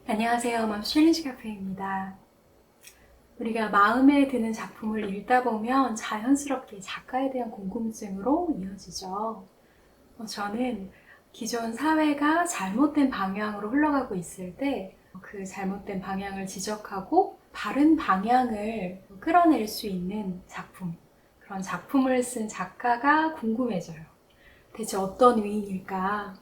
안녕하세요. 맘스 챌린지 카페입니다. 우리가 마음에 드는 작품을 읽다 보면 자연스럽게 작가에 대한 궁금증으로 이어지죠. 저는 기존 사회가 잘못된 방향으로 흘러가고 있을 때 그 잘못된 방향을 지적하고 바른 방향을 끌어낼 수 있는 작품, 그런 작품을 쓴 작가가 궁금해져요. 대체 어떤 위인일까?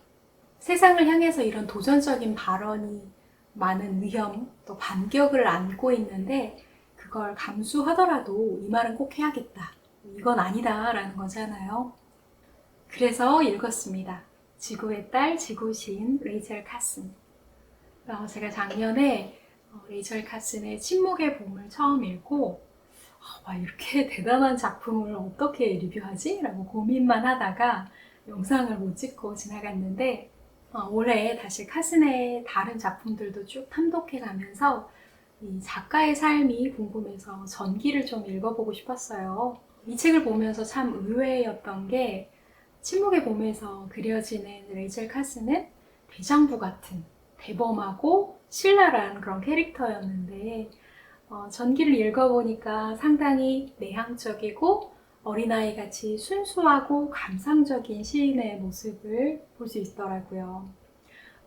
세상을 향해서 이런 도전적인 발언이 많은 위험, 또 반격을 안고 있는데 그걸 감수하더라도 이 말은 꼭 해야겠다. 이건 아니다 라는 거잖아요. 그래서 읽었습니다. 지구의 딸, 지구시인 레이첼 카슨. 제가 작년에 레이첼 카슨의 침묵의 봄을 처음 읽고 이렇게 대단한 작품을 어떻게 리뷰하지? 라고 고민만 하다가 영상을 못 찍고 지나갔는데 올해 다시 카슨의 다른 작품들도 쭉 탐독해가면서 이 작가의 삶이 궁금해서 전기를 좀 읽어보고 싶었어요. 이 책을 보면서 참 의외였던 게 침묵의 봄에서 그려지는 레이첼 카슨은 대장부 같은 대범하고 신랄한 그런 캐릭터였는데 전기를 읽어보니까 상당히 내향적이고 어린아이 같이 순수하고 감상적인 시인의 모습을 볼 수 있더라고요.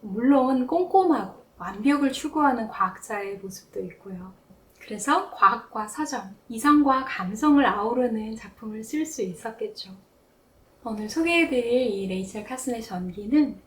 물론 꼼꼼하고 완벽을 추구하는 과학자의 모습도 있고요. 그래서 과학과 서정, 이성과 감성을 아우르는 작품을 쓸 수 있었겠죠. 오늘 소개해드릴 이 레이첼 카슨의 전기는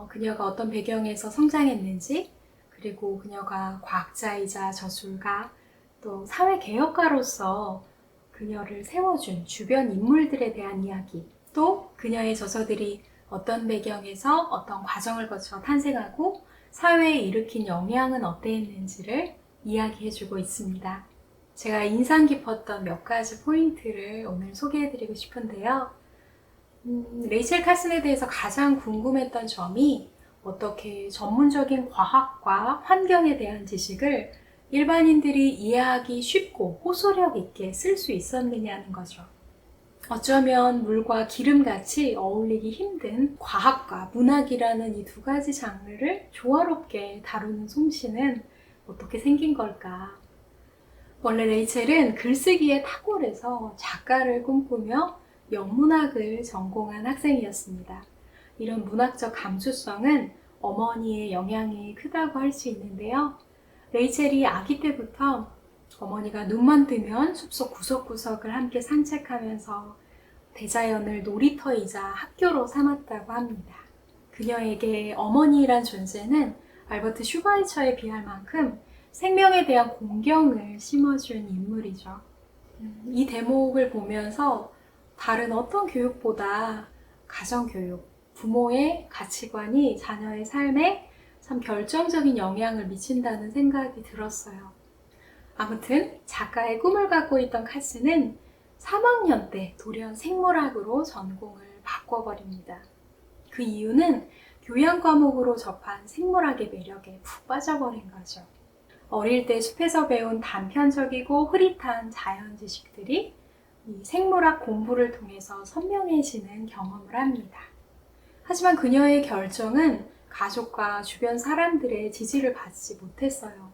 그녀가 어떤 배경에서 성장했는지, 그리고 그녀가 과학자이자 저술가, 또 사회개혁가로서 그녀를 세워준 주변 인물들에 대한 이야기, 또 그녀의 저서들이 어떤 배경에서 어떤 과정을 거쳐 탄생하고 사회에 일으킨 영향은 어땠는지를 이야기해주고 있습니다. 제가 인상 깊었던 몇 가지 포인트를 오늘 소개해드리고 싶은데요. 레이첼 카슨에 대해서 가장 궁금했던 점이 어떻게 전문적인 과학과 환경에 대한 지식을 일반인들이 이해하기 쉽고 호소력 있게 쓸 수 있었느냐는 거죠. 어쩌면 물과 기름같이 어울리기 힘든 과학과 문학이라는 이 두 가지 장르를 조화롭게 다루는 솜씨는 어떻게 생긴 걸까? 원래 레이첼은 글쓰기에 탁월해서 작가를 꿈꾸며 영문학을 전공한 학생이었습니다. 이런 문학적 감수성은 어머니의 영향이 크다고 할 수 있는데요. 레이첼이 아기 때부터 어머니가 눈만 뜨면 숲속 구석구석을 함께 산책하면서 대자연을 놀이터이자 학교로 삼았다고 합니다. 그녀에게 어머니란 존재는 알버트 슈바이처에 비할 만큼 생명에 대한 공경을 심어준 인물이죠. 이 대목을 보면서 다른 어떤 교육보다 가정교육, 부모의 가치관이 자녀의 삶에 참 결정적인 영향을 미친다는 생각이 들었어요. 아무튼 작가의 꿈을 갖고 있던 카슨은 3학년 때 돌연 생물학으로 전공을 바꿔버립니다. 그 이유는 교양 과목으로 접한 생물학의 매력에 푹 빠져버린 거죠. 어릴 때 숲에서 배운 단편적이고 흐릿한 자연 지식들이 이 생물학 공부를 통해서 선명해지는 경험을 합니다. 하지만 그녀의 결정은 가족과 주변 사람들의 지지를 받지 못했어요.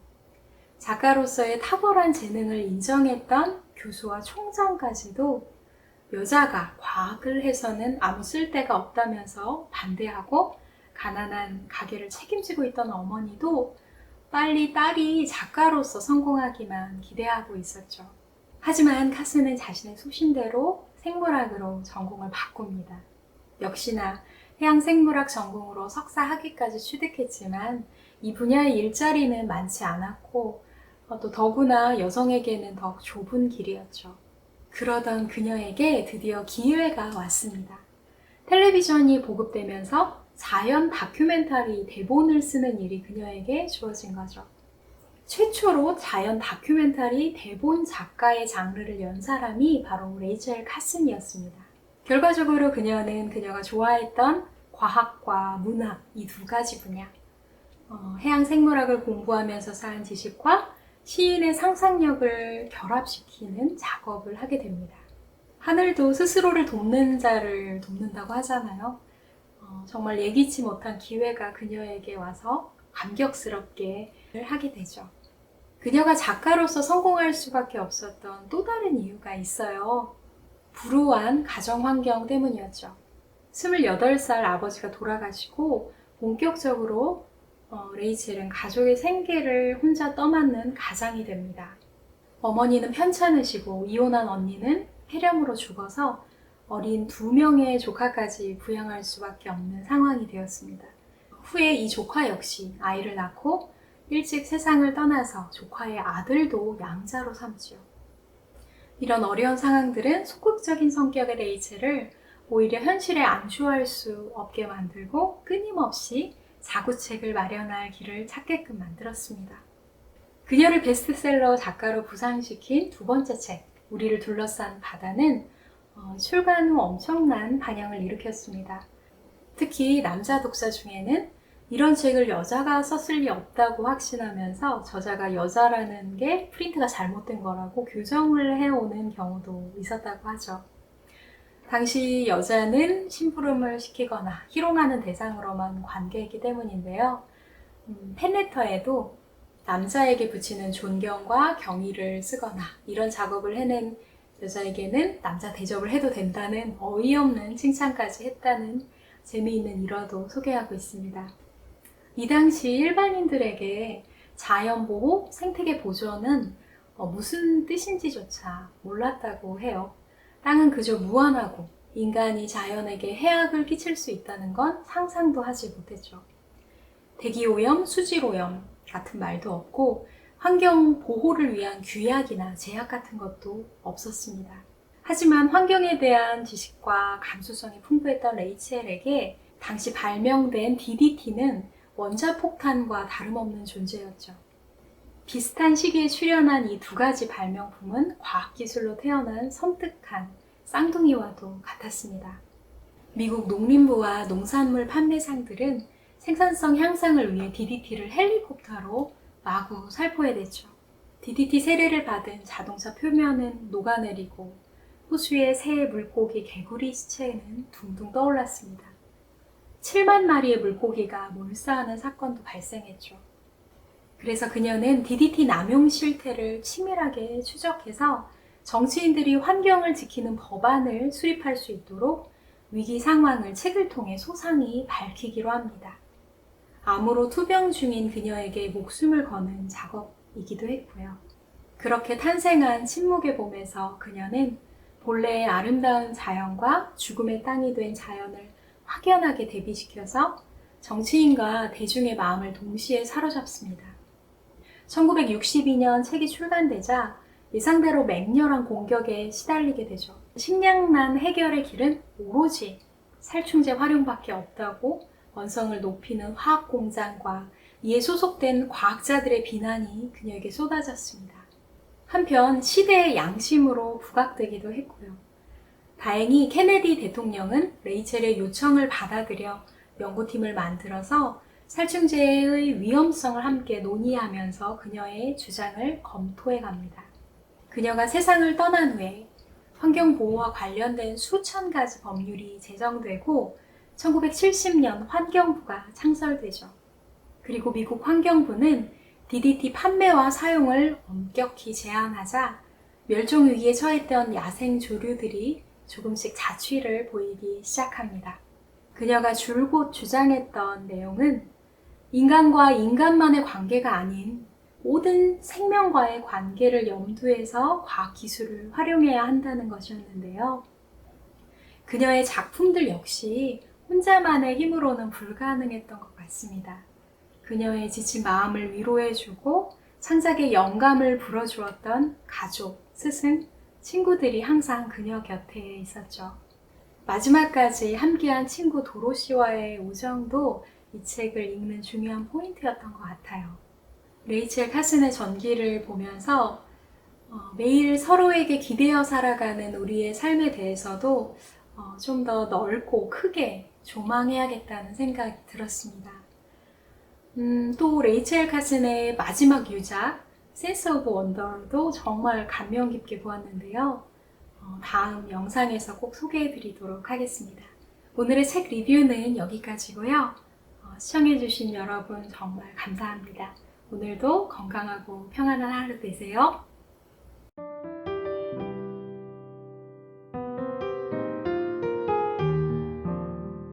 작가로서의 탁월한 재능을 인정했던 교수와 총장까지도 여자가 과학을 해서는 아무 쓸데가 없다면서 반대하고 가난한 가게를 책임지고 있던 어머니도 빨리 딸이 작가로서 성공하기만 기대하고 있었죠. 하지만 카슨은 자신의 소신대로 생물학으로 전공을 바꿉니다. 역시나 해양생물학 전공으로 석사 학위까지 취득했지만 이 분야의 일자리는 많지 않았고 또 더구나 여성에게는 더 좁은 길이었죠. 그러던 그녀에게 드디어 기회가 왔습니다. 텔레비전이 보급되면서 자연 다큐멘터리 대본을 쓰는 일이 그녀에게 주어진 거죠. 최초로 자연 다큐멘터리 대본 작가의 장르를 연 사람이 바로 레이첼 카슨이었습니다. 결과적으로 그녀는 그녀가 좋아했던 과학과 문학 이 두 가지 분야, 해양생물학을 공부하면서 쌓은 지식과 시인의 상상력을 결합시키는 작업을 하게 됩니다. 하늘도 스스로를 돕는 자를 돕는다고 하잖아요. 정말 예기치 못한 기회가 그녀에게 와서 감격스럽게 하게 되죠. 그녀가 작가로서 성공할 수밖에 없었던 또 다른 이유가 있어요. 불우한 가정 환경 때문이었죠. 28살 아버지가 돌아가시고 본격적으로 레이첼은 가족의 생계를 혼자 떠맡는 가장이 됩니다. 어머니는 편찮으시고 이혼한 언니는 폐렴으로 죽어서 어린 2명의 조카까지 부양할 수밖에 없는 상황이 되었습니다. 후에 이 조카 역시 아이를 낳고 일찍 세상을 떠나서 조카의 아들도 양자로 삼지요. 이런 어려운 상황들은 소극적인 성격의 레이첼을 오히려 현실에 안주할 수 없게 만들고 끊임없이 자구책을 마련할 길을 찾게끔 만들었습니다. 그녀를 베스트셀러 작가로 부상시킨 두 번째 책, 우리를 둘러싼 바다는 출간 후 엄청난 반향을 일으켰습니다. 특히 남자 독자 중에는 이런 책을 여자가 썼을 리 없다고 확신하면서 저자가 여자라는 게 프린트가 잘못된 거라고 규정을 해오는 경우도 있었다고 하죠. 당시 여자는 심부름을 시키거나 희롱하는 대상으로만 관계했기 때문인데요. 팬레터에도 남자에게 붙이는 존경과 경의를 쓰거나 이런 작업을 해낸 여자에게는 남자 대접을 해도 된다는 어이없는 칭찬까지 했다는 재미있는 일화도 소개하고 있습니다. 이 당시 일반인들에게 자연보호, 생태계 보존은 무슨 뜻인지조차 몰랐다고 해요. 땅은 그저 무한하고 인간이 자연에게 해악을 끼칠 수 있다는 건 상상도 하지 못했죠. 대기오염, 수질오염 같은 말도 없고 환경 보호를 위한 규약이나 제약 같은 것도 없었습니다. 하지만 환경에 대한 지식과 감수성이 풍부했던 레이첼에게 당시 발명된 DDT는 원자폭탄과 다름없는 존재였죠. 비슷한 시기에 출현한 이 두 가지 발명품은 과학기술로 태어난 섬뜩한 쌍둥이와도 같았습니다. 미국 농림부와 농산물 판매상들은 생산성 향상을 위해 DDT를 헬리콥터로 마구 살포해댔죠. DDT 세례를 받은 자동차 표면은 녹아내리고 호수의 새, 물고기, 개구리 시체는 둥둥 떠올랐습니다. 7만 마리의 물고기가 몰사하는 사건도 발생했죠. 그래서 그녀는 DDT 남용 실태를 치밀하게 추적해서 정치인들이 환경을 지키는 법안을 수립할 수 있도록 위기 상황을 책을 통해 소상히 밝히기로 합니다. 암으로 투병 중인 그녀에게 목숨을 거는 작업이기도 했고요. 그렇게 탄생한 침묵의 봄에서 그녀는 본래의 아름다운 자연과 죽음의 땅이 된 자연을 확연하게 대비시켜서 정치인과 대중의 마음을 동시에 사로잡습니다. 1962년 책이 출간되자 예상대로 맹렬한 공격에 시달리게 되죠. 식량난 해결의 길은 오로지 살충제 활용밖에 없다고 원성을 높이는 화학공장과 이에 소속된 과학자들의 비난이 그녀에게 쏟아졌습니다. 한편 시대의 양심으로 부각되기도 했고요. 다행히 케네디 대통령은 레이첼의 요청을 받아들여 연구팀을 만들어서 살충제의 위험성을 함께 논의하면서 그녀의 주장을 검토해 갑니다. 그녀가 세상을 떠난 후에 환경보호와 관련된 수천 가지 법률이 제정되고 1970년 환경부가 창설되죠. 그리고 미국 환경부는 DDT 판매와 사용을 엄격히 제한하자 멸종위기에 처했던 야생조류들이 조금씩 자취를 보이기 시작합니다. 그녀가 줄곧 주장했던 내용은 인간과 인간만의 관계가 아닌 모든 생명과의 관계를 염두에서 과학기술을 활용해야 한다는 것이었는데요. 그녀의 작품들 역시 혼자만의 힘으로는 불가능했던 것 같습니다. 그녀의 지친 마음을 위로해주고 창작에 영감을 불어주었던 가족, 스승, 친구들이 항상 그녀 곁에 있었죠. 마지막까지 함께한 친구 도로시와의 우정도 이 책을 읽는 중요한 포인트였던 것 같아요. 레이첼 카슨의 전기를 보면서 매일 서로에게 기대어 살아가는 우리의 삶에 대해서도 좀 더 넓고 크게 조망해야겠다는 생각이 들었습니다. 또 레이첼 카슨의 마지막 유작 센스 오브 원더도 정말 감명 깊게 보았는데요. 다음 영상에서 꼭 소개해 드리도록 하겠습니다. 오늘의 책 리뷰는 여기까지고요. 시청해주신 여러분 정말 감사합니다. 오늘도 건강하고 평안한 하루 되세요.